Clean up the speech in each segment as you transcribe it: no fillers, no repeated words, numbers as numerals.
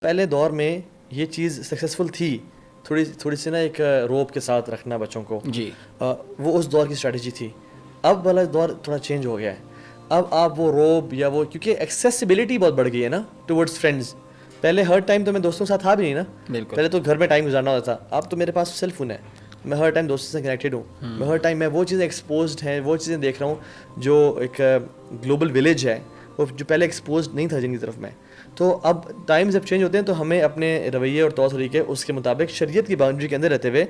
पहले दौर में ये चीज़ सक्सेसफुल थी, थोड़ी सी ना एक रोप के साथ रखना बच्चों को जी। वो उस दौर की स्ट्रेटजी थी। अब वाला दौर थोड़ा चेंज हो गया है। अब आप वो रोप या वो, क्योंकि एक्सेसिबिलिटी बहुत बढ़ गई है ना टुवर्ड्स फ्रेंड्स। पहले हर टाइम तो मैं दोस्तों के साथ था भी नहीं ना, पहले तो घर में टाइम गुजारना होता था। अब तो मेरे पास सेल फोन है, मैं हर टाइम दोस्तों से कनेक्टेड हूँ। मैं हर टाइम मैं वो चीज़ें एक्सपोज्ड हैं, वो चीज़ें देख रहा हूँ जो एक ग्लोबल विलेज है, वो जो पहले एक्सपोज नहीं था जिनकी तरफ मैं। तो अब टाइम जब चेंज होते हैं तो हमें अपने रवैये और तौर तरीके उसके मुताबिक शरीयत की बाउंड्री के अंदर रहते हुए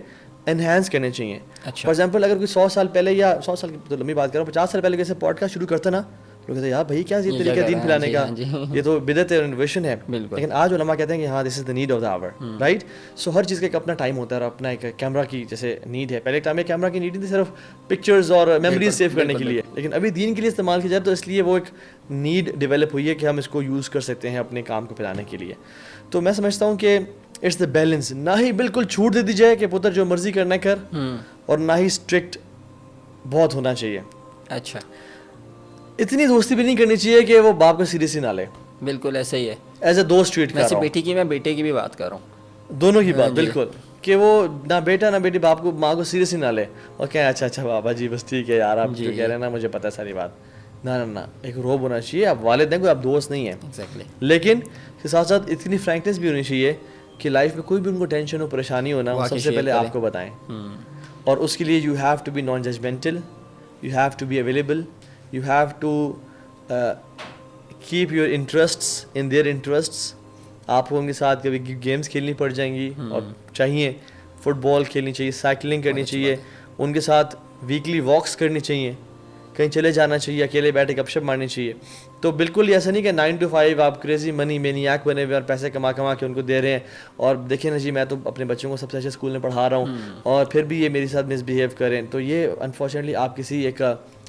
एनहांस करने चाहिए। अच्छा। फॉर एग्जांपल अगर कोई 100 साल पहले, या 100 साल की तो लंबी बात कर रहा हूँ, 50 साल पहले कैसे पॉडकास्ट शुरू करता ना, लोग कहते यार भाई क्या ये तरीका दीन फैलाने का, ये तो बिदअत है, इनोवेशन है। लेकिन आज उलमा कहते हैं कि हाँ this is the need of the hour, right. So हर चीज़ का एक अपना टाइम होता है और अपना एक कैमरा की जैसे नीड है। पहले टाइम में कैमरा की नीड नहीं थी सिर्फ पिक्चर्स और मेमोरीज सेव करने के लिए, लेकिन अभी दीन के लिए इस्तेमाल किया जाए तो इसलिए वो एक नीड डेवलप हुई है कि हम इसको यूज़ कर सकते हैं अपने काम को फैलाने के लिए। तो मैं समझता हूँ कि इट्स द बैलेंस, ना ही बिल्कुल छूट दे दी जाए कि पुत्र जो मर्जी करना कर, और ना ही स्ट्रिक्ट बहुत होना चाहिए। अच्छा। इतनी दोस्ती भी नहीं करनी चाहिए कि वो बाप को सीरियसली ना ले। बिल्कुल ऐसा ही है, एज ए दोस्त ट्रीट कर रहा हूँ। बेटी की मैं बेटे की भी बात कर रहा हूँ, दोनों की बात बिल्कुल, कि वो ना बेटा ना बेटी बाप को माँ को सीरियसली ना ले और क्या अच्छा बाबा जी बस ठीक है यार आप जो कह रहे हैं ना मुझे पता है सारी बात। ना एक रोब होना चाहिए। आप वालिद हैं, कोई आप दोस्त नहीं है। एग्जैक्टली। लेकिन इसके साथ साथ इतनी फ्रैंकनेस भी होनी चाहिए कि लाइफ में कोई भी उनको टेंशन हो परेशानी हो ना, वो सबसे पहले आपको बताएं। और उसके लिए you have to be non judgmental, you have to be available, you have to keep your interests in their interests। आपको उनके साथ कभी गेम्स खेलनी पड़ जाएंगी और चाहिए, फुटबॉल खेलनी चाहिए, साइकिलिंग करनी चाहिए, उनके साथ वीकली वॉक्स करनी चाहिए, कहीं चले जाना चाहिए, अकेले बैठे गपशप मारनी चाहिए। तो बिल्कुल ऐसा नहीं कि 9 to 5 आप क्रेजी मनी मैनियाक बने हुए और पैसे कमा के उनको दे रहे हैं। और देखिए ना जी मैं तो अपने बच्चों को सबसे अच्छे स्कूल में पढ़ा रहा हूँ और फिर भी ये मेरे साथ मिसबिहेव करें, तो ये अनफॉर्चुनेटली आप किसी एक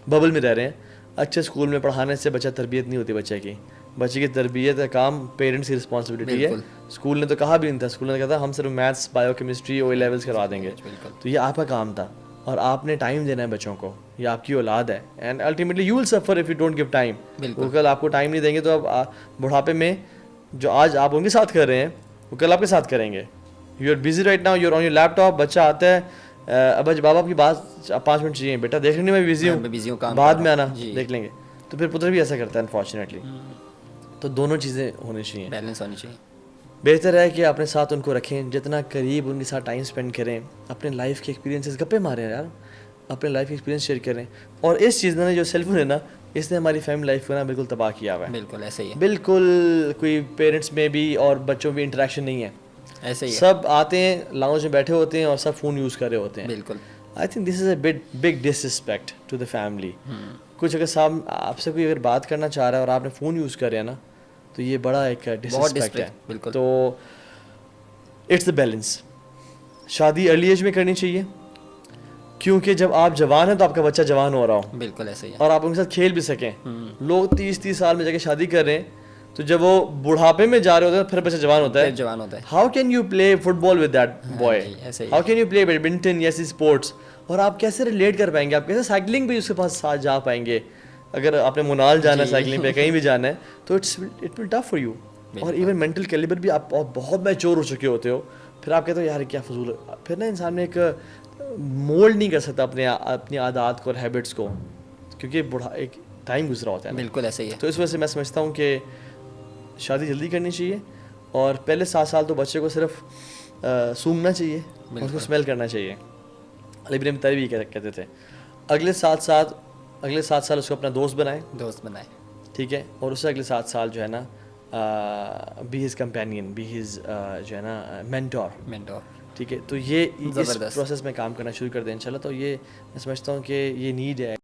बबल में रह रहे हैं। अच्छे स्कूल में पढ़ाने से बच्चा तरबियत नहीं होती बच्चे की तरबियत का काम पेरेंट्स की रिस्पॉन्सिबिलिटी है। स्कूल ने तो कहा भी नहीं था, स्कूल ने कहा था हम सिर्फ maths bio chemistry O levels करवा देंगे, तो ये आपका काम था और आपने टाइम देना है बच्चों को, ये आपकी औलाद है। And ultimately you will suffer if you don't give time. वो कल आपको टाइम नहीं देंगे तो अब बुढ़ापे में जो आज आप उनके साथ कर रहे हैं वो कल आपके साथ करेंगे। You are busy right now, you are on your laptop, बच्चा आता है अब बाबा की बात 5 मिनट चाहिए, बेटा देख लेंगे मैं बिजी हूँ बाद में आना देख लेंगे। तो फिर पुत्र भी ऐसा करता है अनफॉर्चुनेटली। तो दोनों चीज़ें होनी चाहिए, बैलेंस होनी चाहिए। बेहतर है कि अपने साथ उनको रखें, जितना करीब उनके साथ टाइम स्पेंड करें, अपने लाइफ के एक्सपीरियंसेस गप्पे मारें यार, अपने लाइफ के एक्सपीरियंस शेयर करें। और इस चीज़ ने जो सेलफोन है ना, इसने हमारी फैमिली लाइफ को ना बिल्कुल तबाह किया हुआ है। बिल्कुल ऐसे ही है, बिल्कुल कोई पेरेंट्स में भी और बच्चों में इंटरेक्शन नहीं है, ऐसे ही है। सब आते हैं लाउंज में बैठे होते हैं और सब फ़ोन यूज़ कर रहे होते हैं। बिल्कुल। I think this is a big disrespect to the family. कुछ अगर साहब आपसे कोई अगर बात करना चाह रहा है और आपने फ़ोन यूज़ कर रहे हैं ना, तो ये बड़ा एक डिसरिस्पेक्ट है। बिल्कुल। तो इट्स द बैलेंस। शादी अर्ली एज में करनी चाहिए क्योंकि जब आप जवान हैं तो आपका बच्चा जवान हो रहा हो, बिल्कुल ऐसे ही है, और आप उनके साथ खेल भी सकें। लोग 30 साल में जाके शादी कर रहे हैं, तो जब वो बुढ़ापे में जा रहे होते हैं फिर बच्चा जवान होता है। How can you play football with that boy, how can you play badminton या स्पोर्ट्स, और आप कैसे रिलेट कर पाएंगे, आप कैसे साइकिलिंग भी उसके पास साथ जा पाएंगे। अगर आपने मुनाल जाना है साइकिलिंग पे कहीं भी जाना है तो it will tough for you. और इवन मेंटल कैलिबर भी आप बहुत मैच्योर हो चुके होते हो, फिर आप कहते हो यार क्या फजूल, फिर ना इंसान में एक मोल्ड नहीं कर सकता अपनी आदत को और हैबिट्स को, क्योंकि बुढ़ा एक टाइम गुजरा होता है। बिल्कुल ऐसे ही है। तो इस वजह से मैं समझता हूँ कि शादी जल्दी करनी चाहिए और पहले 7 साल तो बच्चे को सिर्फ सूंघना चाहिए, उसको स्मेल करना चाहिए। अली इब्न अबी तालिब भी कहते थे अगले 7 साल उसको अपना दोस्त बनाए, ठीक है, और उससे अगले 7 साल जो है ना be his companion, be his जो है ना मेंटोर, ठीक है। तो ये इस प्रोसेस में काम करना शुरू कर दें इंशाल्लाह। तो ये मैं समझता हूँ कि ये नीड है।